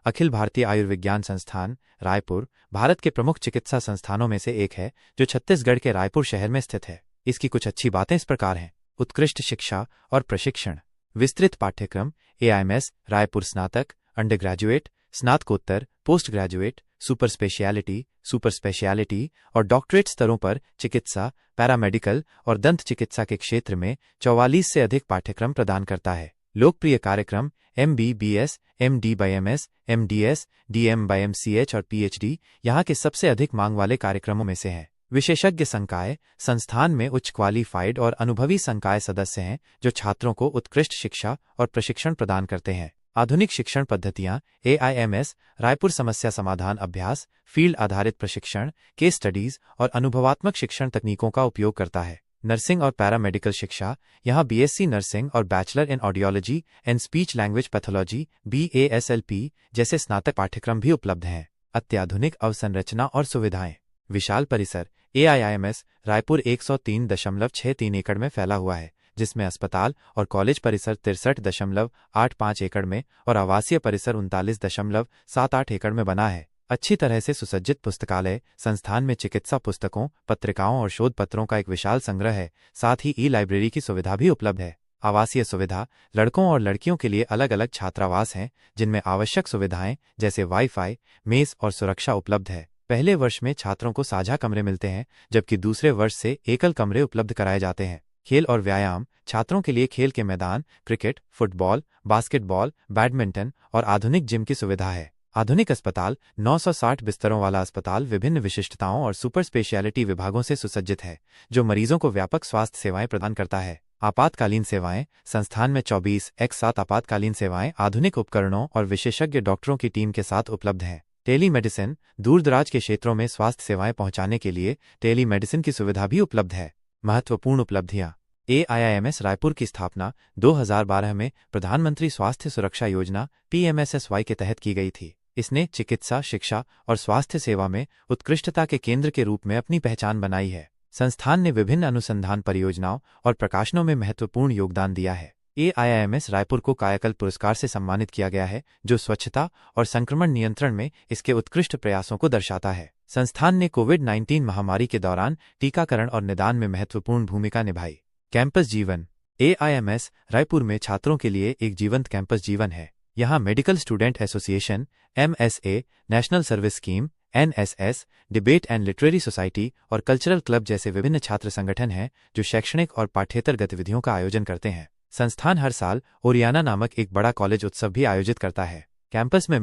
अखिल भारतीय आयुर्विज्ञान संस्थान रायपुर भारत के प्रमुख चिकित्सा संस्थानों में से एक है जो छत्तीसगढ़ के रायपुर शहर में स्थित है। इसकी कुछ अच्छी बातें इस प्रकार हैं। उत्कृष्ट शिक्षा और प्रशिक्षण, विस्तृत पाठ्यक्रम, AIMS रायपुर स्नातक, अंडर ग्रेजुएट, स्नातकोत्तर, पोस्ट ग्रेजुएट, सुपर स्पेशलिटी और डॉक्टरेट स्तरों पर चिकित्सा, पैरामेडिकल और दंत चिकित्सा के क्षेत्र में 44 से अधिक पाठ्यक्रम प्रदान करता है। लोकप्रिय कार्यक्रम MBBS, MD/MS, MDS, DM/MCH और PhD यहाँ के सबसे अधिक मांग वाले कार्यक्रमों में से हैं। विशेषज्ञ संकाय संस्थान में उच्च क्वालिफाइड और अनुभवी संकाय सदस्य हैं जो छात्रों को उत्कृष्ट शिक्षा और प्रशिक्षण प्रदान करते हैं। आधुनिक शिक्षण पद्धतियां AIMS रायपुर समस्या समाधान अभ्यास, फील्ड आधारित प्रशिक्षण, केस स्टडीज और अनुभवात्मक शिक्षण तकनीकों का उपयोग करता है। नर्सिंग और पैरामेडिकल शिक्षा यहाँ BSc नर्सिंग और bachelor in audiology and speech language pathology BASLP जैसे स्नातक पाठ्यक्रम भी उपलब्ध हैं। अत्याधुनिक अवसंरचना और सुविधाएं, विशाल परिसर। AIMS रायपुर 103.63 एकड़ में फैला हुआ है, जिसमें अस्पताल और कॉलेज परिसर 63.85 एकड़ में और आवासीय परिसर 39.78 एकड़ में बना है। अच्छी तरह से सुसज्जित पुस्तकालय, संस्थान में चिकित्सा पुस्तकों, पत्रिकाओं और शोध पत्रों का एक विशाल संग्रह है। साथ ही ई-लाइब्रेरी की सुविधा भी उपलब्ध है। आवासीय सुविधा, लड़कों और लड़कियों के लिए अलग अलग छात्रावास हैं जिनमें आवश्यक सुविधाएं जैसे वाईफाई, मेस और सुरक्षा उपलब्ध है। पहले वर्ष में छात्रों को साझा कमरे मिलते हैं जबकि दूसरे वर्ष से एकल कमरे उपलब्ध कराए जाते हैं। खेल और व्यायाम, छात्रों के लिए खेल के मैदान, क्रिकेट, फुटबॉल, बास्केटबॉल, बैडमिंटन और आधुनिक जिम की सुविधा है। आधुनिक अस्पताल, 960 बिस्तरों वाला अस्पताल विभिन्न विशिष्टताओं और सुपर स्पेशलिटी विभागों से सुसज्जित है जो मरीजों को व्यापक स्वास्थ्य सेवाएं प्रदान करता है। आपातकालीन सेवाएं, संस्थान में 24/7 आपातकालीन सेवाएं आधुनिक उपकरणों और विशेषज्ञ डॉक्टरों की टीम के साथ उपलब्ध हैं। टेलीमेडिसिन, दूरदराज के क्षेत्रों में स्वास्थ्य सेवाएं पहुंचाने के लिए टेलीमेडिसिन की सुविधा भी उपलब्ध है। महत्वपूर्ण उपलब्धियां, AIMS रायपुर की स्थापना 2012 में प्रधानमंत्री स्वास्थ्य सुरक्षा योजना PMSSY के तहत की गई थी। इसने चिकित्सा, शिक्षा और स्वास्थ्य सेवा में उत्कृष्टता के केंद्र के रूप में अपनी पहचान बनाई है। संस्थान ने विभिन्न अनुसंधान परियोजनाओं और प्रकाशनों में महत्वपूर्ण योगदान दिया है। AIMS रायपुर को कायाकल्प पुरस्कार से सम्मानित किया गया है जो स्वच्छता और संक्रमण नियंत्रण में इसके उत्कृष्ट प्रयासों को दर्शाता है। संस्थान ने कोविड-19 महामारी के दौरान टीकाकरण और निदान में महत्वपूर्ण भूमिका निभाई। कैंपस जीवन, AIMS रायपुर में छात्रों के लिए एक जीवंत कैंपस जीवन है। यहाँ medical student association MSA, national service scheme NSS, debate and literary society और कल्चरल क्लब जैसे विभिन्न छात्र संगठन हैं जो शैक्षणिक और पाठ्येतर गतिविधियों का आयोजन करते हैं। संस्थान हर साल ओरियाना नामक एक बड़ा कॉलेज उत्सव भी आयोजित करता है। कैंपस में